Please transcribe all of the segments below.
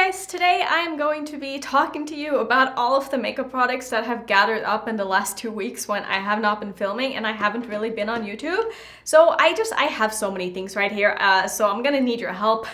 guys, today I am going to be talking to you about all of the makeup products that have gathered up in the last 2 weeks when I have not been filming and I haven't really been on YouTube. So I have so many things right here, so I'm gonna need your help.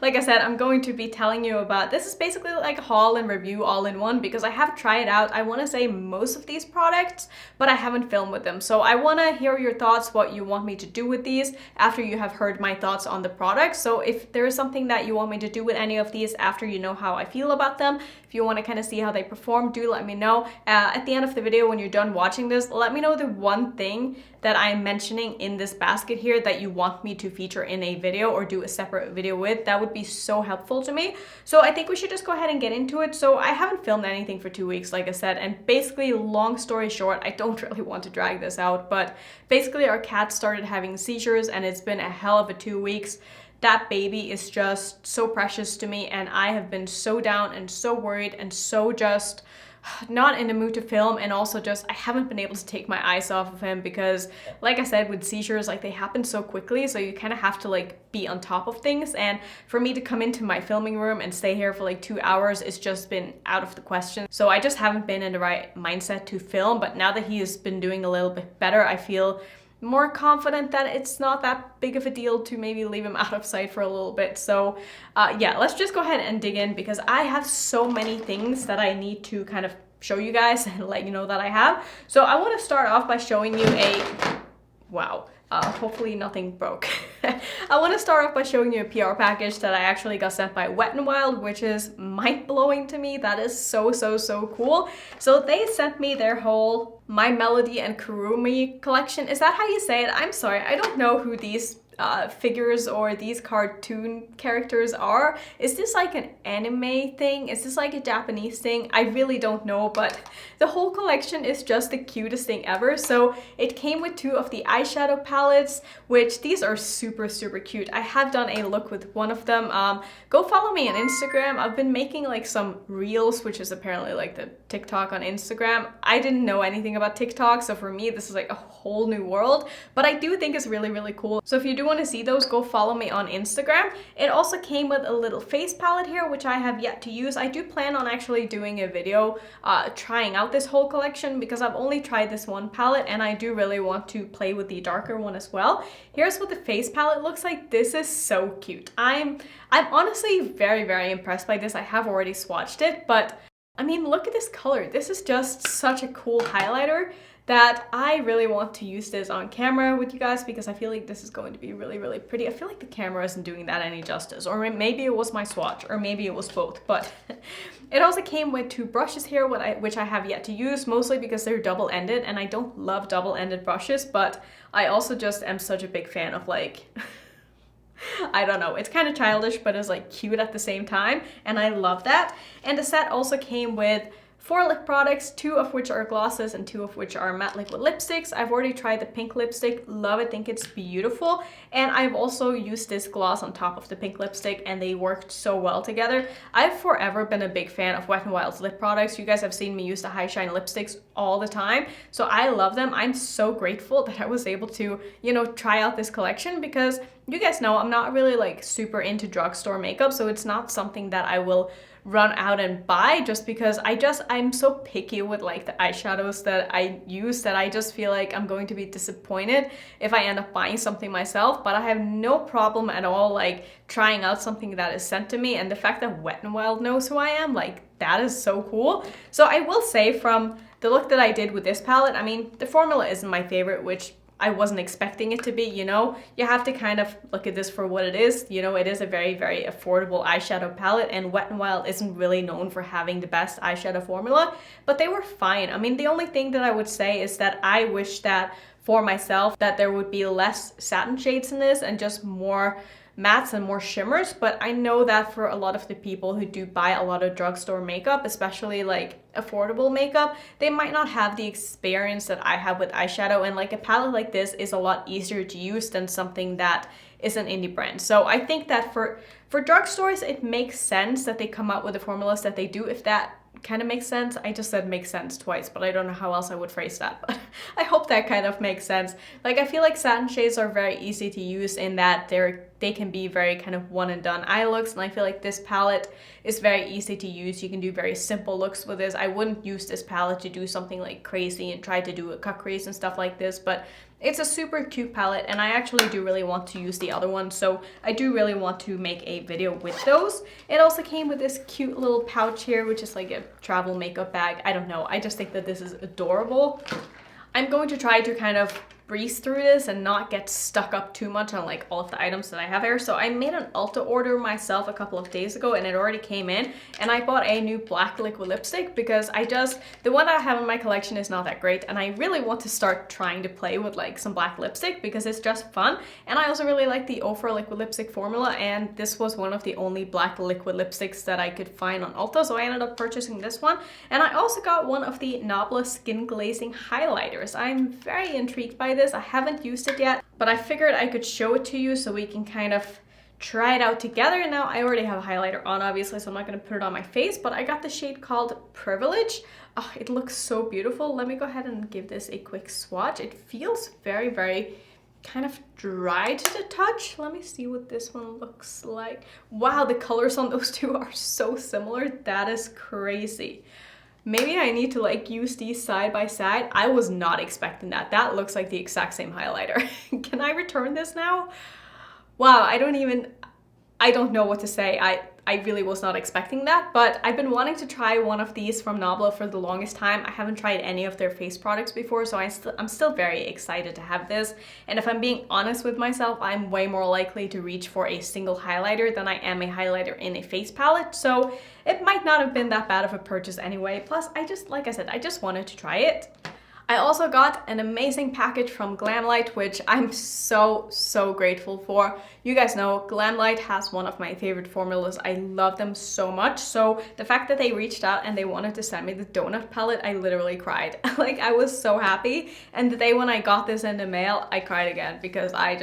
Like I said, I'm going to be telling you about, this is basically like a haul and review all in one because I have tried out, I want to say most of these products, but I haven't filmed with them. So I want to hear your thoughts, what you want me to do with these after you have heard my thoughts on the products. So if there is something that you want me to do with any of these after you know how I feel about them, if you want to kind of see how they perform, do let me know. At the end of the video, when you're done watching this, let me know the one thing that I'm mentioning in this basket here that you want me to feature in a video or do a separate video with. That would be so helpful to me. So I think we should just go ahead and get into it. So I haven't filmed anything for 2 weeks, like I said, and basically, long story short, I don't really want to drag this out, but basically our cat started having seizures and it's been a hell of a 2 weeks. That baby is just so precious to me and I have been so down and so worried and so just not in the mood to film, and also just I haven't been able to take my eyes off of him because, like I said, with seizures, like they happen so quickly, so you kind of have to like be on top of things, and for me to come into my filming room and stay here for like 2 hours, it's just been out of the question. So I just haven't been in the right mindset to film, but now that he has been doing a little bit better, I feel more confident that it's not that big of a deal to maybe leave him out of sight for a little bit. So yeah, let's just go ahead and dig in because I have so many things that I need to kind of show you guys and let you know that I have. So I want to start off by showing you a, wow, hopefully nothing broke. I want to start off by showing you a PR package that I actually got sent by Wet n Wild, which is mind-blowing to me. That is so cool. So they sent me their whole My Melody and Kurumi collection. Is that how you say it? I'm sorry, I don't know who these figures or these cartoon characters are. Is this like an anime thing? Is this like a Japanese thing? I really don't know, but the whole collection is just the cutest thing ever. So it came with 2 of the eyeshadow palettes, which these are super cute. I have done a look with one of them. Go follow me on Instagram. I've been making like some reels, which is apparently like the TikTok on Instagram. I didn't know anything about TikTok, so for me this is like a whole new world, but I do think it's really cool. So if you do want to see those, go follow me on Instagram. It also came with a little face palette here, which I have yet to use. I do plan on actually doing a video trying out this whole collection because I've only tried this one palette and I do really want to play with the darker one as well. Here's what the face palette looks like. This is so cute. I'm honestly very impressed by this. I have already swatched it, but I mean, look at this color. This is just such a cool highlighter that I really want to use this on camera with you guys because I feel like this is going to be really pretty. I feel like the camera isn't doing that any justice, or maybe it was my swatch, or maybe it was both, but it also came with 2 brushes here, which I have yet to use, mostly because they're double-ended, and I don't love double-ended brushes, but I also just am such a big fan of like I don't know, it's kind of childish, but it's like cute at the same time, and I love that. And the set also came with 4 lip products, 2 of which are glosses and 2 of which are matte liquid lipsticks. I've already tried the pink lipstick, love it, think it's beautiful. And I've also used this gloss on top of the pink lipstick and they worked so well together. I've forever been a big fan of Wet n Wild's lip products. You guys have seen me use the high shine lipsticks all the time. So I love them. I'm so grateful that I was able to, you know, try out this collection because you guys know I'm not really like super into drugstore makeup. So it's not something that I will run out and buy just because I'm so picky with like the eyeshadows that I use that I just feel like I'm going to be disappointed if I end up buying something myself. But I have no problem at all like trying out something that is sent to me, and the fact that Wet n Wild knows who I am, like that is so cool. So I will say, from the look that I did with this palette, I mean, the formula isn't my favorite, which I wasn't expecting it to be, you know. You have to kind of look at this for what it is. You know, it is a very affordable eyeshadow palette, and Wet n Wild isn't really known for having the best eyeshadow formula, but they were fine. I mean, the only thing that I would say is that I wish that for myself that there would be less satin shades in this and just more mattes and more shimmers, but I know that for a lot of the people who do buy a lot of drugstore makeup, especially like affordable makeup, they might not have the experience that I have with eyeshadow, and like a palette like this is a lot easier to use than something that is an indie brand. So I think that for drugstores, it makes sense that they come out with the formulas that they do if that kind of makes sense. I just said makes sense twice, but I don't know how else I would phrase that, but I hope that kind of makes sense. Like, I feel like satin shades are very easy to use in that they can be very kind of one and done eye looks, and I feel like this palette is very easy to use. You can do very simple looks with this. I wouldn't use this palette to do something like crazy and try to do a cut crease and stuff like this, but it's a super cute palette, and I actually do really want to use the other one, so I do really want to make a video with those. It also came with this cute little pouch here, which is like a travel makeup bag. I don't know, I just think that this is adorable. I'm going to try to kind of breeze through this and not get stuck up too much on like all of the items that I have here. So I made an Ulta order myself a couple of days ago, and it already came in, and I bought a new black liquid lipstick because the one I have in my collection is not that great, and I really want to start trying to play with like some black lipstick because it's just fun. And I also really like the Ofra liquid lipstick formula, and this was one of the only black liquid lipsticks that I could find on Ulta, so I ended up purchasing this one. And I also got one of the Nabla skin glazing highlighters. I'm very intrigued by this. I haven't used it yet, but I figured I could show it to you so we can kind of try it out together. Now, I already have a highlighter on, obviously, so I'm not going to put it on my face, but I got the shade called Privilege. Oh, it looks so beautiful. Let me go ahead and give this a quick swatch. It feels very, very kind of dry to the touch. Let me see what this one looks like. Wow, the colors on those two are so similar. That is crazy. Maybe I need to like use these side by side. I was not expecting that. That looks like the exact same highlighter. Can I return this now? Wow, I don't know what to say. I really was not expecting that, but I've been wanting to try one of these from Nabla for the longest time. I haven't tried any of their face products before, so I'm still very excited to have this. And if I'm being honest with myself, I'm way more likely to reach for a single highlighter than I am a highlighter in a face palette, so it might not have been that bad of a purchase anyway. Plus, like I said, I just wanted to try it. I also got an amazing package from Glamlight, which I'm so grateful for. You guys know Glamlight has one of my favorite formulas. I love them so much. So the fact that they reached out and they wanted to send me the donut palette, I literally cried. Like, I was so happy. And the day when I got this in the mail, I cried again because I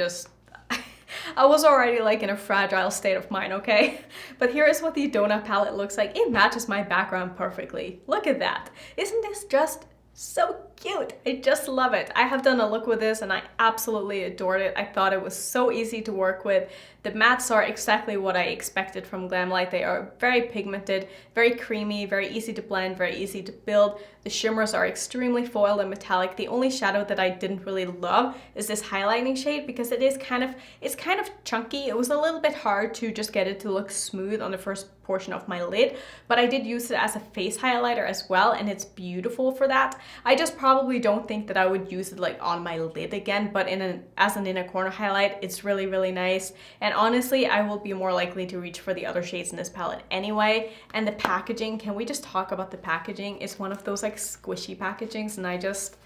was already like in a fragile state of mind, okay? But here is what the donut palette looks like. It matches my background perfectly. Look at that. Isn't this just so cute? I just love it. I have done a look with this and I absolutely adored it. I thought it was so easy to work with. The mattes are exactly what I expected from Glamlight. They are very pigmented, very creamy, very easy to blend, very easy to build. The shimmers are extremely foiled and metallic. The only shadow that I didn't really love is this highlighting shade because it's kind of chunky. It was a little bit hard to just get it to look smooth on the first portion of my lid, but I did use it as a face highlighter as well, and it's beautiful for that. I just probably don't think that I would use it like on my lid again, but as an inner corner highlight, it's really nice. And honestly, I will be more likely to reach for the other shades in this palette anyway. And the packaging, can we just talk about the packaging? It's one of those like squishy packagings, and I just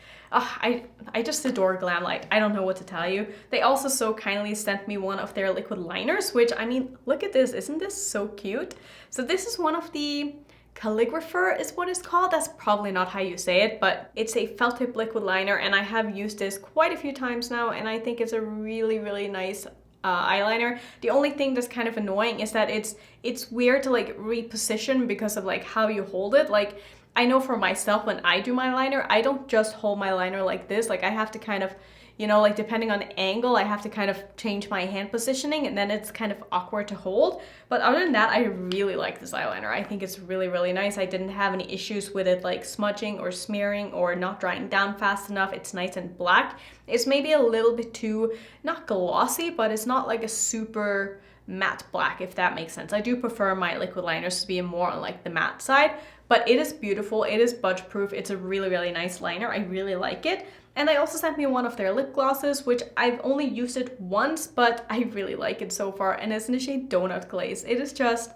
adore Glamlight. I don't know what to tell you. They also so kindly sent me one of their liquid liners, which, I mean, look at this. Isn't this so cute? So this is one of the Calligrapher is what it's called. That's probably not how you say it, but it's a felt tip liquid liner, and I have used this quite a few times now, and I think it's a really nice eyeliner. The only thing that's kind of annoying is that it's weird to like reposition because of like how you hold it. Like, I know for myself, when I do my liner, I don't just hold my liner like this. Like, I have to kind of, you know, like depending on the angle, I have to kind of change my hand positioning, and then it's kind of awkward to hold. But other than that, I really like this eyeliner. I think it's really nice. I didn't have any issues with it like smudging or smearing or not drying down fast enough. It's nice and black. It's maybe a little bit too, not glossy, but it's not like a super matte black, if that makes sense. I do prefer my liquid liners to be more on like the matte side, but it is beautiful. It is budge proof. It's a really nice liner. I really like it. And they also sent me one of their lip glosses, which I've only used it once, but I really like it so far. And it's in the shade Donut Glaze. It is just,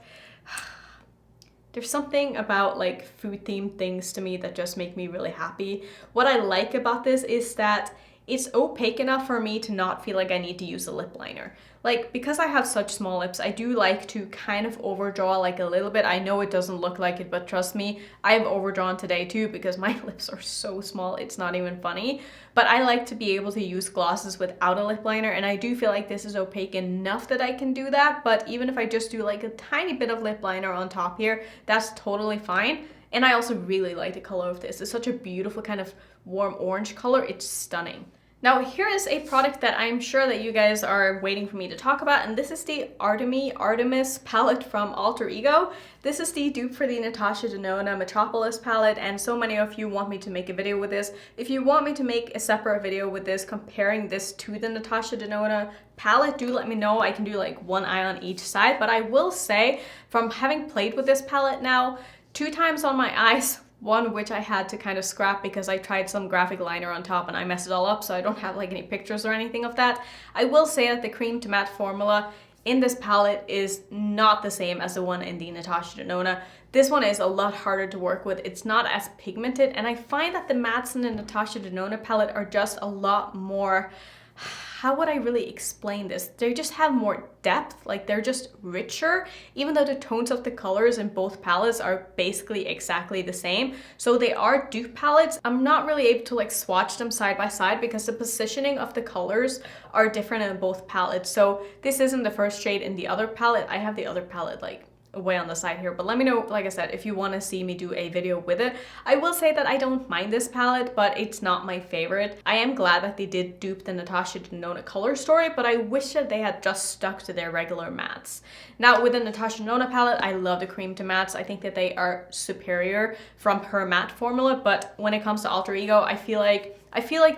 there's something about like food themed things to me that just make me really happy. What I like about this is that it's opaque enough for me to not feel like I need to use a lip liner. Like, because I have such small lips, I do like to kind of overdraw like a little bit. I know it doesn't look like it, but trust me, I've overdrawn today too because my lips are so small, it's not even funny. But I like to be able to use glosses without a lip liner, and I do feel like this is opaque enough that I can do that. But even if I just do like a tiny bit of lip liner on top here, that's totally fine. And I also really like the color of this. It's such a beautiful kind of warm orange color. It's stunning. Now here is a product that I'm sure that you guys are waiting for me to talk about, and this is the Artemis palette from Alter Ego. This is the dupe for the Natasha Denona Metropolis palette, and so many of you want me to make a video with this. If you want me to make a separate video with this, comparing this to the Natasha Denona palette, do let me know. I can do like one eye on each side, but I will say from having played with this palette now 2 times on my eyes, one which I had to kind of scrap because I tried some graphic liner on top and I messed it all up, so I don't have like any pictures or anything of that. I will say that the cream to matte formula in this palette is not the same as the one in the Natasha Denona. This one is a lot harder to work with. It's not as pigmented, and I find that the mattes in the Natasha Denona palette are just a lot more, how would I really explain this? They just have more depth, like they're just richer, even though the tones of the colors in both palettes are basically exactly the same. So they are dupe palettes. I'm not really able to like swatch them side by side because the positioning of the colors are different in both palettes. So this isn't the first shade in the other palette. I have the other palette like way on the side here, but let me know, like I said, if you want to see me do a video with it. I will say that I don't mind this palette, but it's not my favorite. I am glad that they did dupe the Natasha Denona color story, but I wish that they had just stuck to their regular mattes. Now with the Natasha Denona palette, I love the cream to mattes. I think that they are superior from her matte formula, but when it comes to Alter Ego, I feel like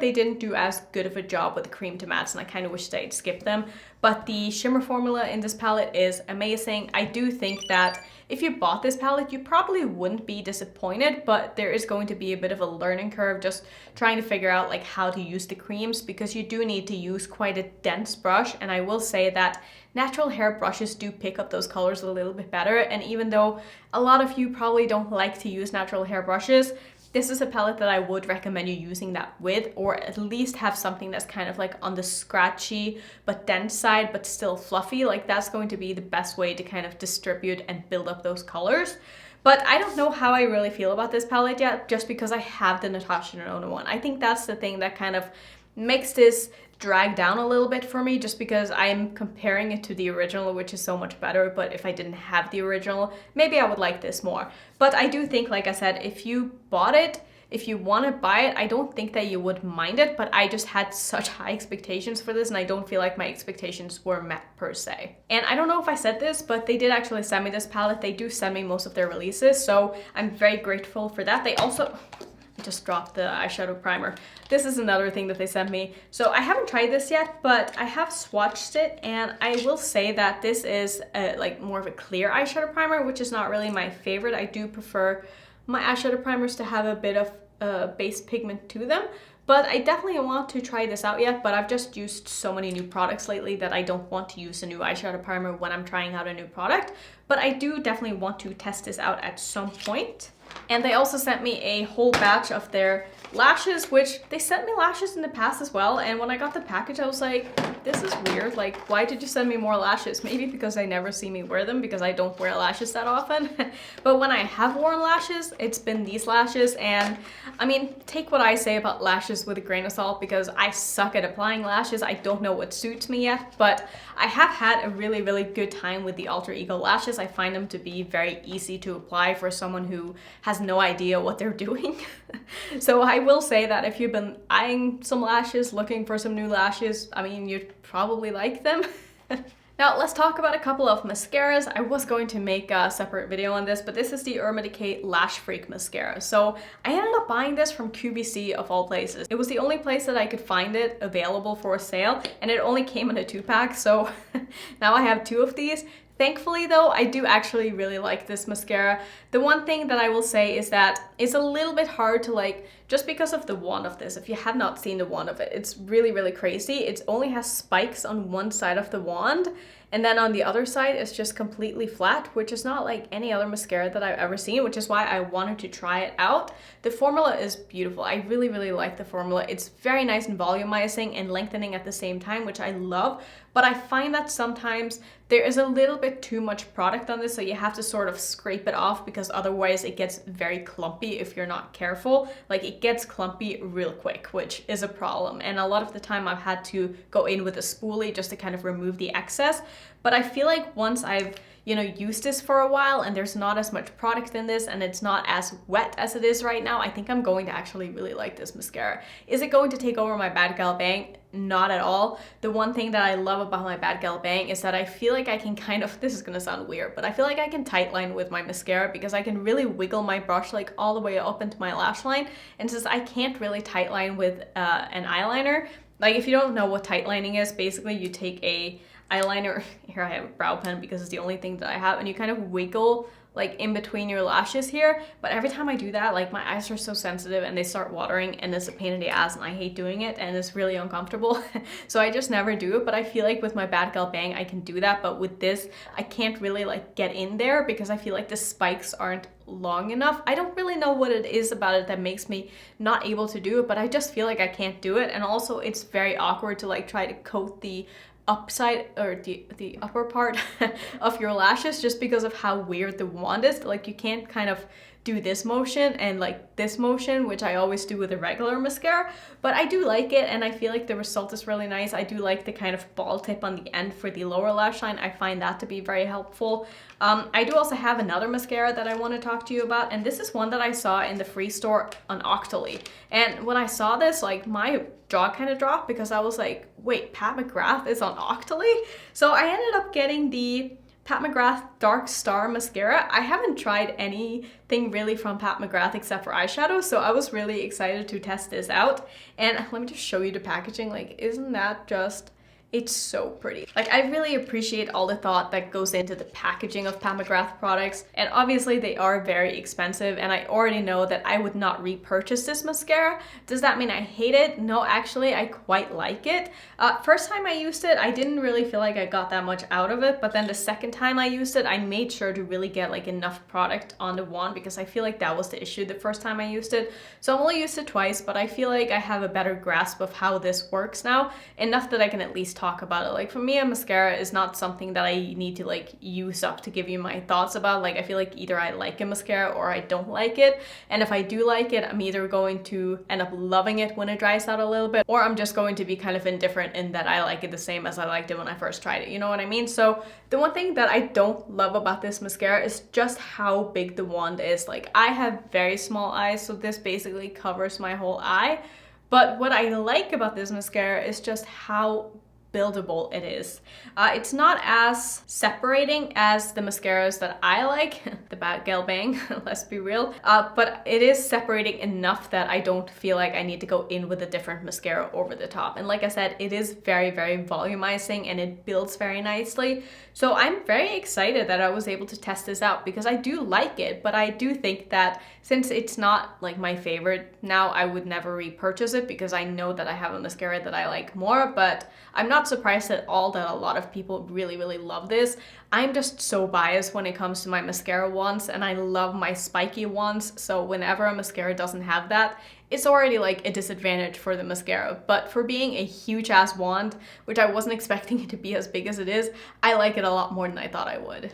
they didn't do as good of a job with the cream to mattes, and I kind of wish they'd skipped them. But the shimmer formula in this palette is amazing. I do think that if you bought this palette, you probably wouldn't be disappointed, but there is going to be a bit of a learning curve just trying to figure out like how to use the creams, because you do need to use quite a dense brush. And I will say that natural hair brushes do pick up those colors a little bit better. And even though a lot of you probably don't like to use natural hair brushes, this is a palette that I would recommend you using that with, or at least have something that's kind of like on the scratchy but dense side but still fluffy. Like that's going to be the best way to kind of distribute and build up those colors. But I don't know how I really feel about this palette yet, just because I have the Natasha Denona one. I think that's the thing that kind of makes this drag down a little bit for me, just because I'm comparing it to the original, which is so much better. But if I didn't have the original, maybe I would like this more. But I do think, like I said, if you bought it, if you want to buy it, I don't think that you would mind it, but I just had such high expectations for this, and I don't feel like my expectations were met per se. And I don't know if I said this, but they did actually send me this palette. They do send me most of their releases, so I'm very grateful for that. They also just dropped the eyeshadow primer. This is another thing that they sent me. So I haven't tried this yet, but I have swatched it, and I will say that this is like more of a clear eyeshadow primer, which is not really my favorite. I do prefer my eyeshadow primers to have a bit of base pigment to them, but I definitely want to try this out yet. But I've just used so many new products lately that I don't want to use a new eyeshadow primer when I'm trying out a new product. But I do definitely want to test this out at some point. And they also sent me a whole batch of their lashes, which they sent me lashes in the past as well. And when I got the package, I was like, this is weird. Like, why did you send me more lashes? Maybe because they never see me wear them, because I don't wear lashes that often. But when I have worn lashes, it's been these lashes. And I mean, take what I say about lashes with a grain of salt, because I suck at applying lashes. I don't know what suits me yet, but I have had a really, really good time with the Alter Ego lashes. I find them to be very easy to apply for someone who has no idea what they're doing. So I will say that if you've been eyeing some lashes, looking for some new lashes, I mean, you'd probably like them. Now let's talk about a couple of mascaras. I was going to make a separate video on this, but this is the Urban Decay Lash Freak mascara. So I ended up buying this from QVC of all places. It was the only place that I could find it available for a sale, and it only came in a 2-pack, so now I have 2 of these. Thankfully though, I do actually really like this mascara. The one thing that I will say is that it's a little bit hard to like, just because of the wand of this. If you have not seen the wand of it, it's really, really crazy. It only has spikes on one side of the wand, and then on the other side it's just completely flat, which is not like any other mascara that I've ever seen, which is why I wanted to try it out. The formula is beautiful. I really, really like the formula. It's very nice and volumizing and lengthening at the same time, which I love. But I find that sometimes there is a little bit too much product on this, so you have to sort of scrape it off, because otherwise it gets very clumpy if you're not careful. Like, it gets clumpy real quick, which is a problem. And a lot of the time I've had to go in with a spoolie just to kind of remove the excess. But I feel like once I've used this for a while and there's not as much product in this and it's not as wet as it is right now, I think I'm going to actually really like this mascara. Is it going to take over my Bad Gal Bang? Not at all. The one thing that I love about my Bad Gal Bang is that I feel like I can kind of, this is gonna sound weird, but I feel like I can tightline with my mascara because I can really wiggle my brush like all the way up into my lash line. And since I can't really tightline with an eyeliner, like if you don't know what tightlining is, basically you take a eyeliner, here I have a brow pen because it's the only thing that I have, and you kind of wiggle like in between your lashes here. But every time I do that, like my eyes are so sensitive and they start watering and it's a pain in the ass and I hate doing it and it's really uncomfortable. So I just never do it. But I feel like with my Bad Gal Bang I can do that, but with this I can't really like get in there because I feel like the spikes aren't long enough. I don't really know what it is about it that makes me not able to do it, but I just feel like I can't do it. And also it's very awkward to like try to coat the upside or the upper part of your lashes just because of how weird the wand is. Like you can't kind of do this motion and like this motion, which I always do with a regular mascara, but I do like it and I feel like the result is really nice. I do like the kind of ball tip on the end for the lower lash line. I find that to be very helpful. I do also have another mascara that I want to talk to you about, and this is one that I saw in the free store on Octoly. And when I saw this, like my jaw kind of dropped because I was like, wait, Pat McGrath is on Octoly? So I ended up getting the Pat McGrath Dark Star Mascara. I haven't tried anything really from Pat McGrath except for eyeshadow, so I was really excited to test this out. And let me just show you the packaging. Like, isn't that just... It's so pretty. Like, I really appreciate all the thought that goes into the packaging of Pat McGrath products. And obviously they are very expensive and I already know that I would not repurchase this mascara. Does that mean I hate it? No, actually, I quite like it. First time I used it, I didn't really feel like I got that much out of it. But then the second time I used it, I made sure to really get like enough product on the wand because I feel like that was the issue the first time I used it. So I've only used it twice, but I feel like I have a better grasp of how this works now. Enough that I can at least talk about it. Like for me, a mascara is not something that I need to like use up to give you my thoughts about. Like I feel like either I like a mascara or I don't like it. And if I do like it, I'm either going to end up loving it when it dries out a little bit, or I'm just going to be kind of indifferent in that I like it the same as I liked it when I first tried it. You know what I mean? So the one thing that I don't love about this mascara is just how big the wand is. Like I have very small eyes, so this basically covers my whole eye. But what I like about this mascara is just how buildable it is. It's not as separating as the mascaras that I like, the Bad Gal Bang, let's be real, but it is separating enough that I don't feel like I need to go in with a different mascara over the top. And like I said, it is very, very volumizing and it builds very nicely. So I'm very excited that I was able to test this out because I do like it, but I do think that since it's not like my favorite now, I would never repurchase it because I know that I have a mascara that I like more. But I'm not surprised at all that a lot of people really, really love this. I'm just so biased when it comes to my mascara wands, and I love my spiky ones. So whenever a mascara doesn't have that, it's already like a disadvantage for the mascara. But for being a huge ass wand, which I wasn't expecting it to be as big as it is, I like it a lot more than I thought I would.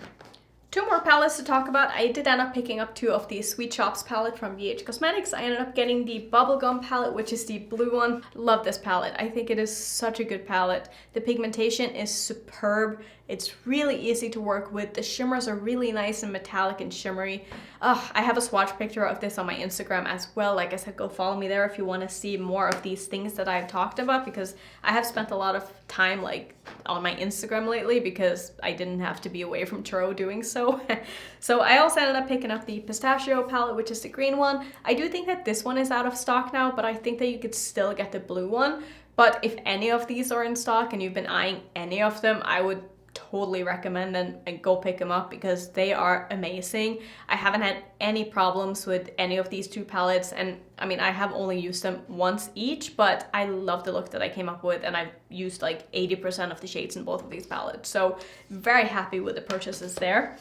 Two more palettes to talk about. I did end up picking up two of the Sweet Shoppes palette from BH Cosmetics. I ended up getting the Bubblegum palette, which is the blue one. Love this palette. I think it is such a good palette. The pigmentation is superb. It's really easy to work with. The shimmers are really nice and metallic and shimmery. I have a swatch picture of this on my Instagram as well. Like I said, go follow me there if you want to see more of these things that I've talked about, because I have spent a lot of time like on my Instagram lately because I didn't have to be away from churro doing so. So I also ended up picking up the Pistachio palette, which is the green one. I do think that this one is out of stock now, but I think that you could still get the blue one. But if any of these are in stock and you've been eyeing any of them, I would totally recommend them and go pick them up because they are amazing. I haven't had any problems with any of these two palettes, and I mean, I have only used them once each, but I love the look that I came up with, and I've used like 80% of the shades in both of these palettes, so very happy with the purchases there.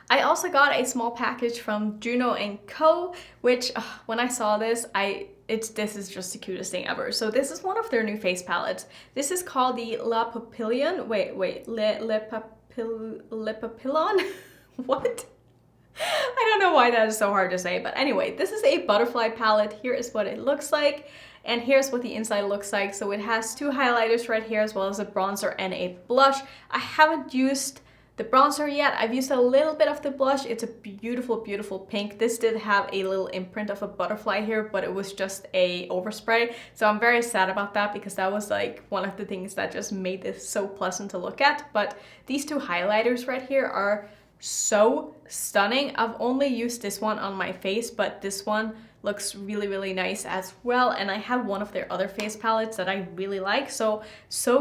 I also got a small package from Juno and Co, which when I saw this, this is just the cutest thing ever. So this is one of their new face palettes. This is called the La Papillon. Le Papillon? What? I don't know why that is so hard to say, but anyway, this is a butterfly palette. Here is what it looks like. And here's what the inside looks like. So it has 2 highlighters right here as well as a bronzer and a blush. I haven't used the bronzer yet. I've used a little bit of the blush. It's a beautiful, beautiful pink. This did have a little imprint of a butterfly here, but it was just a overspray. So I'm very sad about that because that was like one of the things that just made this so pleasant to look at. But these 2 highlighters right here are so stunning. I've only used this one on my face, but this one looks really, really nice as well. And I have one of their other face palettes that I really like. So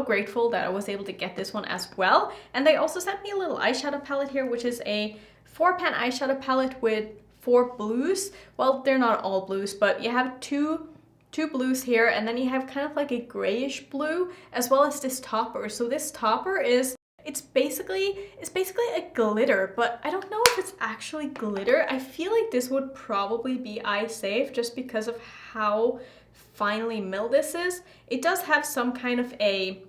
grateful that I was able to get this one as well. And they also sent me a little eyeshadow palette here, which is a 4-pan eyeshadow palette with 4 blues. Well, they're not all blues, but you have two blues here, and then you have kind of like a grayish blue, as well as this topper. So this topper is It's basically a glitter, but I don't know if it's actually glitter. I feel like this would probably be eye safe just because of how finely milled this is. It does have some kind of a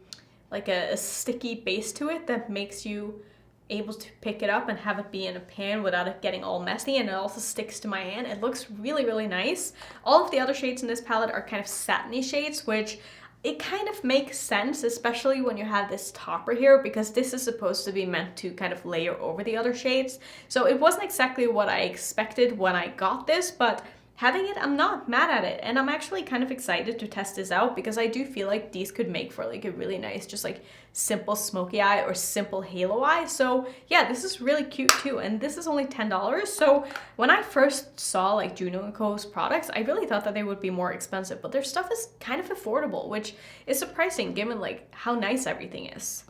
sticky base to it that makes you able to pick it up and have it be in a pan without it getting all messy, and it also sticks to my hand. It looks really, really nice. All of the other shades in this palette are kind of satiny shades, which it kind of makes sense, especially when you have this topper here, because this is supposed to be meant to kind of layer over the other shades. So it wasn't exactly what I expected when I got this, but having it, I'm not mad at it. And I'm actually kind of excited to test this out because I do feel like these could make for like a really nice, just like simple smoky eye or simple halo eye. So yeah, this is really cute too. And this is only $10. So when I first saw like Juno and Co's products, I really thought that they would be more expensive, but their stuff is kind of affordable, which is surprising given like how nice everything is.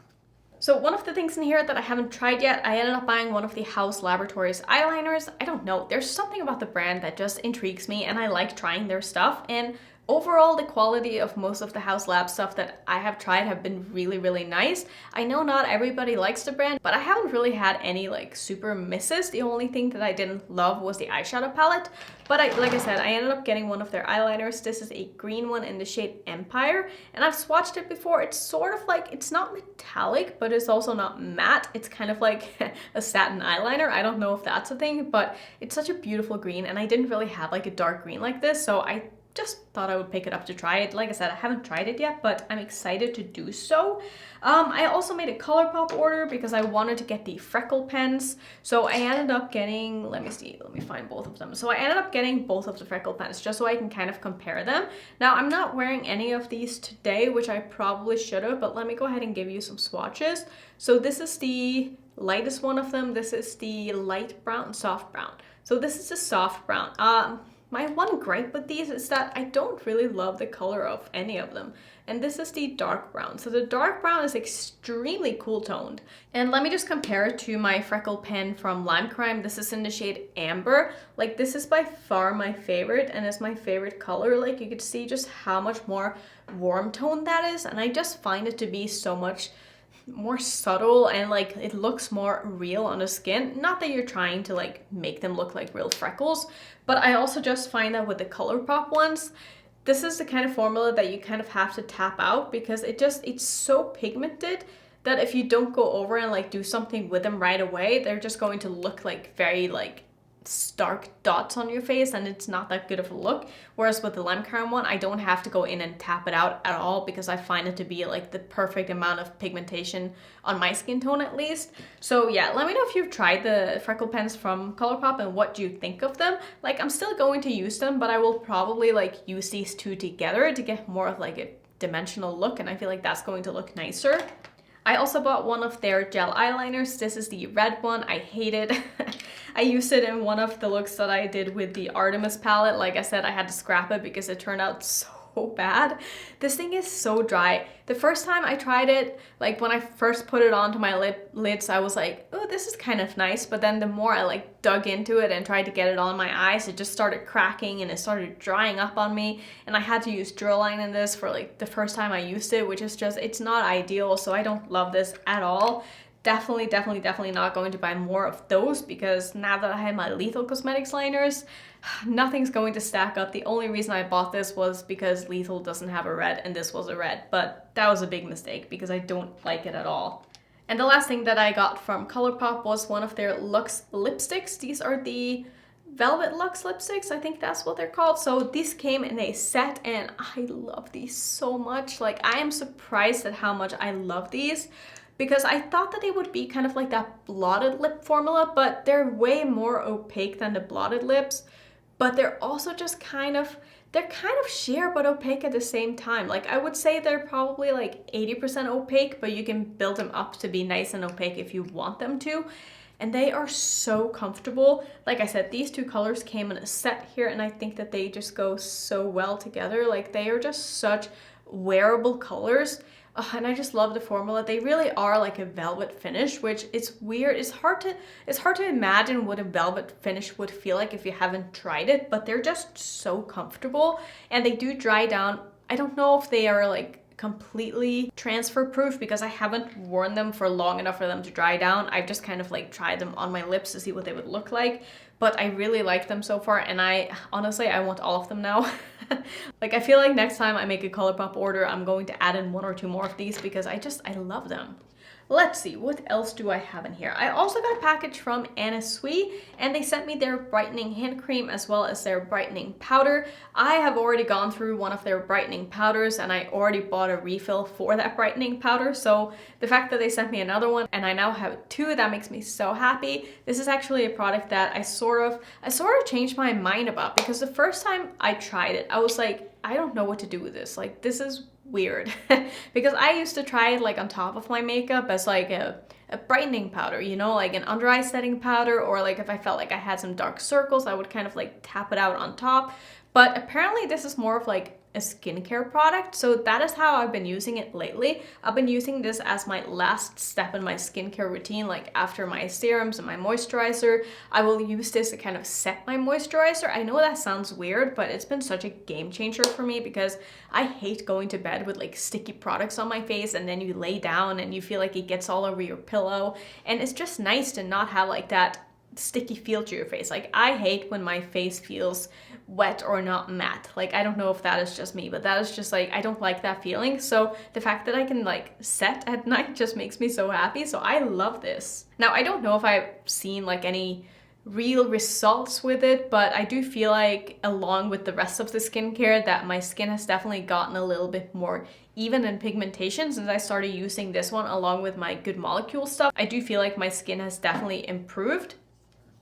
So one of the things in here that I haven't tried yet, I ended up buying one of the House Laboratories eyeliners. I don't know, there's something about the brand that just intrigues me and I like trying their stuff. And overall, the quality of most of the House Lab stuff that I have tried have been really, really nice. I know not everybody likes the brand, but I haven't really had any like super misses. The only thing that I didn't love was the eyeshadow palette. But like I said, I ended up getting one of their eyeliners. This is a green one in the shade Empire. And I've swatched it before. It's sort of like, it's not metallic, but it's also not matte. It's kind of like a satin eyeliner. I don't know if that's a thing, but it's such a beautiful green. And I didn't really have like a dark green like this, so I just thought I would pick it up to try it. Like I said, I haven't tried it yet, but I'm excited to do so. I also made a ColourPop order because I wanted to get the freckle pens. So I ended up getting, let me find both of them. So I ended up getting both of the freckle pens just so I can kind of compare them. Now I'm not wearing any of these today, which I probably should have, but let me go ahead and give you some swatches. So this is the lightest one of them. This is the light brown, soft brown. So this is the soft brown. My one gripe with these is that I don't really love the color of any of them. And this is the dark brown. So the dark brown is extremely cool toned. And let me just compare it to my freckle pen from Lime Crime. This is in the shade Amber. Like this is by far my favorite and it's my favorite color. Like you could see just how much more warm toned that is. And I just find it to be so much more subtle and like it looks more real on the skin. Not that you're trying to like make them look like real freckles, but I also just find that with the ColourPop ones, this is the kind of formula that you kind of have to tap out because it's so pigmented that if you don't go over and like do something with them right away, they're just going to look like very like stark dots on your face and it's not that good of a look. Whereas with the Lime Crime one, I don't have to go in and tap it out at all because I find it to be like the perfect amount of pigmentation on my skin tone at least. So yeah, let me know if you've tried the freckle pens from ColourPop and what you think of them. Like I'm still going to use them, but I will probably like use these two together to get more of like a dimensional look, and I feel like that's going to look nicer. I also bought one of their gel eyeliners. This is the red one. I hate it. I used it in one of the looks that I did with the Artemis palette. Like I said, I had to scrap it because it turned out so bad. This thing is so dry. The first time I tried it, like when I first put it onto my lids, I was like, oh, this is kind of nice. But then the more I like dug into it and tried to get it on my eyes, it just started cracking and it started drying up on me. And I had to use Duraline in this for like the first time I used it, which is just, it's not ideal. So I don't love this at all. Definitely not going to buy more of those because now that I have my Lethal Cosmetics liners, nothing's going to stack up. The only reason I bought this was because Lethal doesn't have a red and this was a red, but that was a big mistake because I don't like it at all. And the last thing that I got from ColourPop was one of their Luxe lipsticks. These are the Velvet Luxe lipsticks, I think that's what they're called. So these came in a set and I love these so much. Like, I am surprised at how much I love these, because I thought that they would be kind of like that blotted lip formula, but they're way more opaque than the blotted lips. But they're also just they're kind of sheer but opaque at the same time. Like, I would say they're probably like 80% opaque, but you can build them up to be nice and opaque if you want them to. And they are so comfortable. Like I said, these two colors came in a set here, and I think that they just go so well together. Like, they are just such wearable colors. And I just love the formula. They really are like a velvet finish, which is weird. It's hard to imagine what a velvet finish would feel like if you haven't tried it, but they're just so comfortable, and they do dry down. I don't know if they are like completely transfer proof because I haven't worn them for long enough for them to dry down. I've just kind of like tried them on my lips to see what they would look like, but I really like them so far, and honestly I want all of them now. Like, I feel like next time I make a ColourPop order, I'm going to add in 1 or 2 more of these because I love them. Let's see, what else do I have in here? I also got a package from Annette Sweet, and they sent me their brightening hand cream as well as their brightening powder. I have already gone through one of their brightening powders, and I already bought a refill for that brightening powder. So the fact that they sent me another one and I now have 2, that makes me so happy. This is actually a product that I sort of changed my mind about, because the first time I tried it, I was like, I don't know what to do with this. Like, this is weird. Because I used to try it like on top of my makeup as like a brightening powder, you know, like an under eye setting powder, or like if I felt like I had some dark circles, I would kind of like tap it out on top. But apparently this is more of like a skincare product, so that is how I've been using it lately. I've been using this as my last step in my skincare routine. Like, after my serums and my moisturizer, I will use this to kind of set my moisturizer. I know that sounds weird, but it's been such a game changer for me, because I hate going to bed with like sticky products on my face, and then you lay down and you feel like it gets all over your pillow, and it's just nice to not have like that sticky feel to your face. Like, I hate when my face feels wet or not matte. Like, I don't know if that is just me, but that is just like, I don't like that feeling. So the fact that I can like set at night just makes me so happy. So I love this. Now, I don't know if I've seen like any real results with it, but I do feel like, along with the rest of the skincare, that my skin has definitely gotten a little bit more even in pigmentation since I started using this one along with my Good Molecule stuff. I do feel like my skin has definitely improved.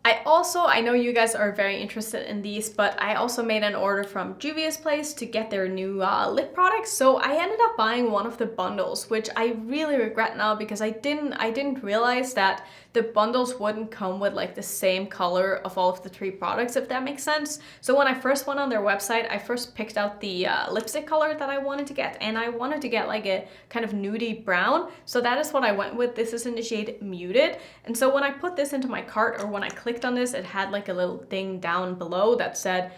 I know you guys are very interested in these, but I also made an order from Juvia's place to get their new lip products. So I ended up buying one of the bundles, which I really regret now, because I didn't realize that the bundles wouldn't come with like the same color of all of the 3 products, if that makes sense. So when I first went on their website, I first picked out the lipstick color that I wanted to get, and I wanted to get like a kind of nudie brown. So that is what I went with. This is in the shade Muted. And so when I put this into my cart, or when I clicked on this, it had like a little thing down below that said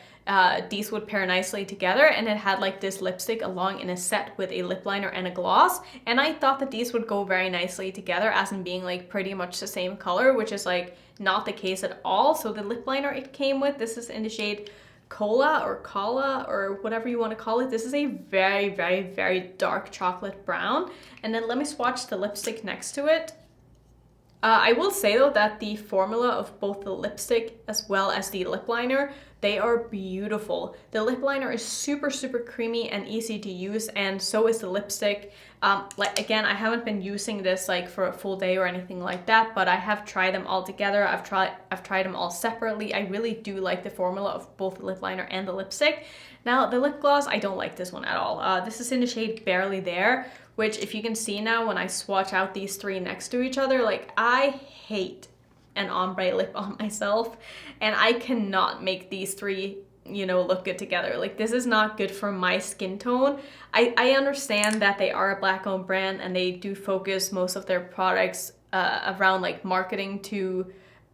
these would pair nicely together, and it had like this lipstick along in a set with a lip liner and a gloss, and I thought that these would go very nicely together, as in being like pretty much the same color, which is like not the case at all. So the lip liner it came with, this is in the shade Cola or whatever you want to call it. This is a very, very, very dark chocolate brown. And then let me swatch the lipstick next to it. I will say though that the formula of both the lipstick as well as the lip liner, they are beautiful. The lip liner is super, super creamy and easy to use, and so is the lipstick. Like, again, I haven't been using this like for a full day or anything like that, but I have tried them all together. I've tried them all separately. I really do like the formula of both the lip liner and the lipstick. Now, the lip gloss, I don't like this one at all. This is in the shade Barely There, which, if you can see now when I swatch out these 3 next to each other, like, I hate an ombre lip on myself, and I cannot make these 3, you know, look good together. Like, this is not good for my skin tone. I understand that they are a Black-owned brand, and they do focus most of their products around like marketing to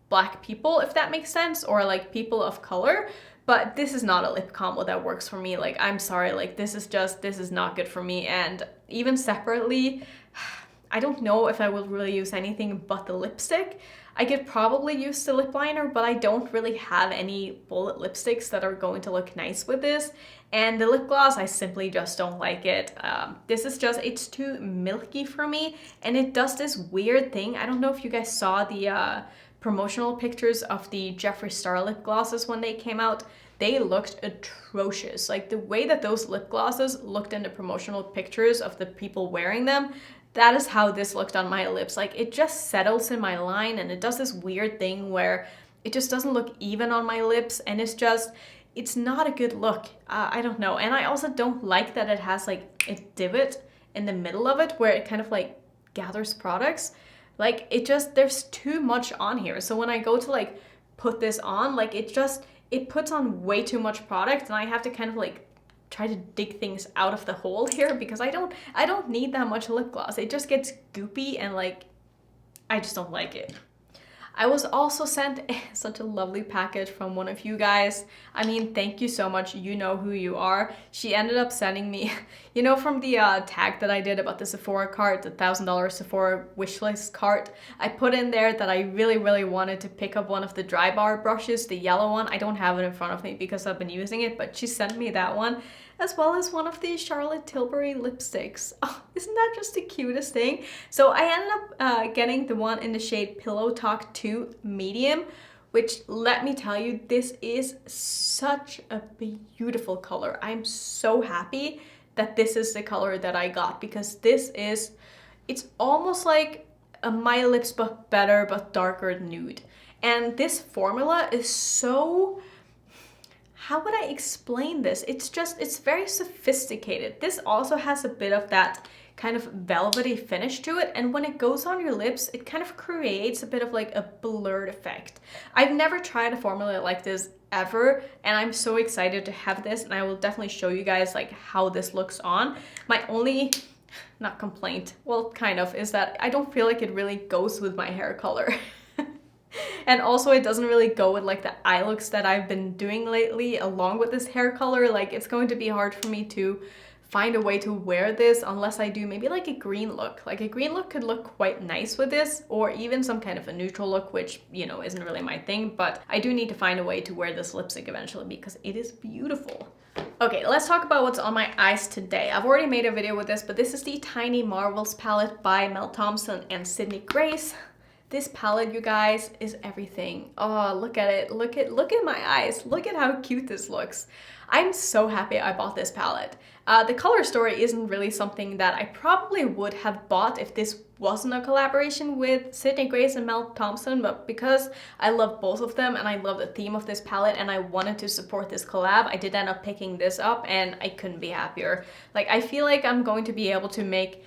Black people, if that makes sense, or like people of color. But this is not a lip combo that works for me. Like, I'm sorry, like, this is not good for me. And even separately, I don't know if I will really use anything but the lipstick. I could probably use the lip liner, but I don't really have any bullet lipsticks that are going to look nice with this. And the lip gloss, I simply just don't like it. This is just, it's too milky for me, and it does this weird thing. I don't know if you guys saw the promotional pictures of the Jeffree Star lip glosses when they came out. They looked atrocious. Like the way that those lip glosses looked in the promotional pictures of the people wearing them, that is how this looked on my lips. Like it just settles in my line and it does this weird thing where it just doesn't look even on my lips, and it's not a good look. I don't know. And I also don't like that it has like a divot in the middle of it where it kind of like gathers products. Like it just, there's too much on here. So when I go to like put this on, like it puts on way too much product, and I have to kind of like try to dig things out of the hole here because I don't need that much lip gloss. It just gets goopy and like, I just don't like it. I was also sent such a lovely package from one of you guys. I mean, thank you so much. You know who you are. She ended up sending me, you know, from the tag that I did about the Sephora cart, the $1,000 Sephora wishlist cart, I put in there that I really, really wanted to pick up one of the dry bar brushes, the yellow one. I don't have it in front of me because I've been using it, but she sent me that one, as well as one of the Charlotte Tilbury lipsticks. Oh, isn't that just the cutest thing? So I ended up getting the one in the shade Pillow Talk 2 Medium, which, let me tell you, this is such a beautiful color. I'm so happy that this is the color that I got, because it's almost like a My Lips but better but darker nude. And this formula is so, how would I explain this? It's very sophisticated. This also has a bit of that kind of velvety finish to it, and when it goes on your lips, it kind of creates a bit of like a blurred effect. I've never tried a formula like this ever, and I'm so excited to have this, and I will definitely show you guys like how this looks on. My only, not complaint, well, kind of, is that I don't feel like it really goes with my hair color. And also it doesn't really go with like the eye looks that I've been doing lately along with this hair color. Like it's going to be hard for me to find a way to wear this unless I do maybe like a green look. Like a green look could look quite nice with this, or even some kind of a neutral look, which, you know, isn't really my thing, but I do need to find a way to wear this lipstick eventually because it is beautiful. Okay, let's talk about what's on my eyes today. I've already made a video with this, but this is the Tiny Marvels palette by Mel Thompson and Sydney Grace. This palette, you guys, is everything. Oh, look at it. Look at my eyes. Look at how cute this looks. I'm so happy I bought this palette. The color story isn't really something that I probably would have bought if this wasn't a collaboration with Sydney Grace and Mel Thompson, but because I love both of them and I love the theme of this palette and I wanted to support this collab, I did end up picking this up and I couldn't be happier. Like, I feel like I'm going to be able to make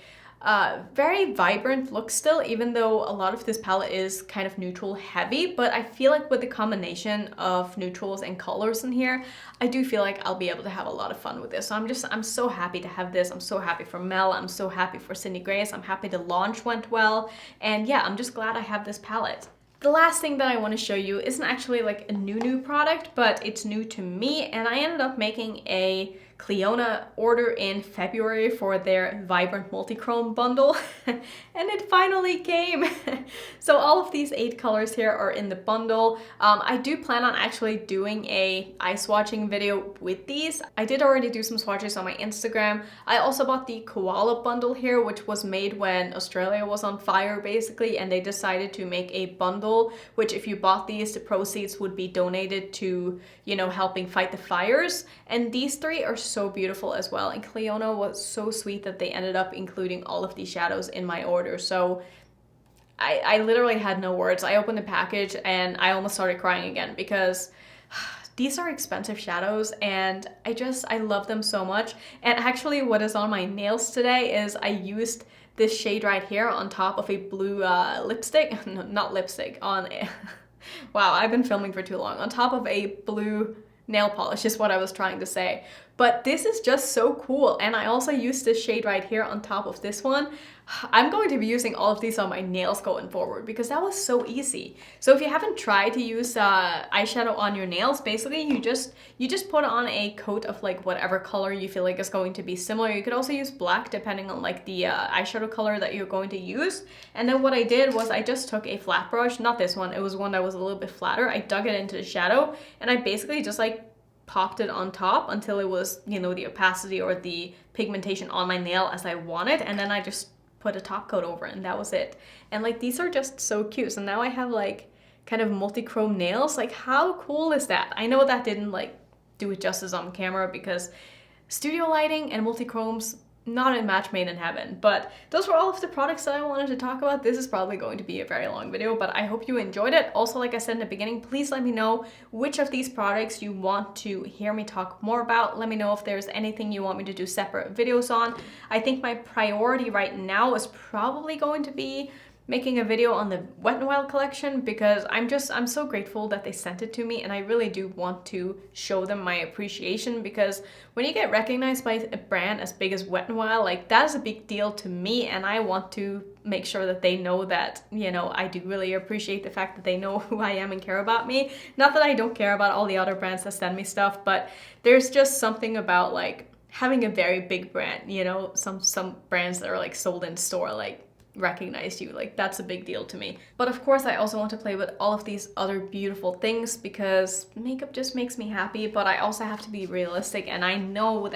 very vibrant look still, even though a lot of this palette is kind of neutral heavy, but I feel like with the combination of neutrals and colors in here, I do feel like I'll be able to have a lot of fun with this. So I'm so happy to have this. I'm so happy for Mel. I'm so happy for Sydney Grace. I'm happy the launch went well. And yeah, I'm just glad I have this palette. The last thing that I want to show you isn't actually like a new product, but it's new to me, and I ended up making a Cleona order in February for their Vibrant Multichrome bundle, and it finally came. So all of these 8 colors here are in the bundle. I do plan on actually doing a eye swatching video with these. I did already do some swatches on my Instagram. I also bought the Koala bundle here, which was made when Australia was on fire basically, and they decided to make a bundle, which if you bought these, the proceeds would be donated to, you know, helping fight the fires. And these 3 are so beautiful as well, and Cleona was so sweet that they ended up including all of these shadows in my order. So I literally had no words. I opened the package and I almost started crying again because these are expensive shadows and I love them so much. And actually what is on my nails today is I used this shade right here on top of a blue lipstick, no, not lipstick, on a wow, I've been filming for too long, on top of a blue nail polish is what I was trying to say. But this is just so cool, and I also used this shade right here on top of this one. I'm going to be using all of these on my nails going forward because that was so easy. So if you haven't tried to use eyeshadow on your nails, basically you just put on a coat of like whatever color you feel like is going to be similar. You could also use black depending on like the eyeshadow color that you're going to use. And then what I did was I just took a flat brush, not this one, it was one that was a little bit flatter. I dug it into the shadow and I basically just like popped it on top until it was, you know, the opacity or the pigmentation on my nail as I wanted, and then I just put a top coat over it, and that was it. And like these are just so cute. So now I have like kind of multi-chrome nails. Like, how cool is that? I know that didn't like do it justice on camera because studio lighting and multi-chromes, not a match made in heaven. But those were all of the products that I wanted to talk about. This is probably going to be a very long video, but I hope you enjoyed it. Also, like I said in the beginning, please let me know which of these products you want to hear me talk more about. Let me know if there's anything you want me to do separate videos on. I think my priority right now is probably going to be making a video on the Wet n Wild collection, because I'm so grateful that they sent it to me, and I really do want to show them my appreciation, because when you get recognized by a brand as big as Wet n Wild, like, that is a big deal to me, and I want to make sure that they know that, you know, I do really appreciate the fact that they know who I am and care about me. Not that I don't care about all the other brands that send me stuff, but there's just something about like having a very big brand, you know, some brands that are like sold in store, like, recognize you, like, that's a big deal to me. But of course I also want to play with all of these other beautiful things, because makeup just makes me happy, but I also have to be realistic, and I know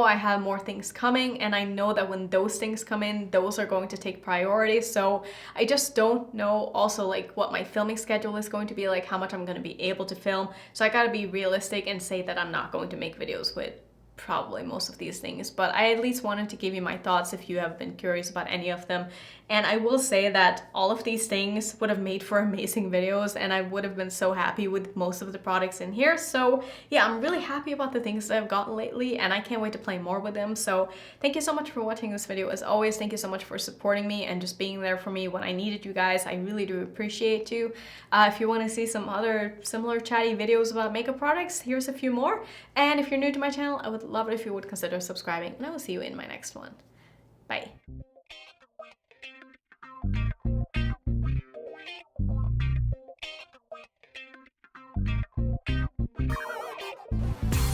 I have more things coming, and I know that when those things come in, those are going to take priority. So I just don't know also like what my filming schedule is going to be like, how much I'm going to be able to film. So I gotta be realistic and say that I'm not going to make videos with probably most of these things, but I at least wanted to give you my thoughts if you have been curious about any of them. And I will say that all of these things would have made for amazing videos, and I would have been so happy with most of the products in here. So yeah, I'm really happy about the things that I've gotten lately, and I can't wait to play more with them. So thank you so much for watching this video. As always, thank you so much for supporting me and just being there for me when I needed you guys. I really do appreciate you. If you want to see some other similar chatty videos about makeup products, here's a few more. And if you're new to my channel, I would love it if you would consider subscribing, and I will see you in my next one. Bye.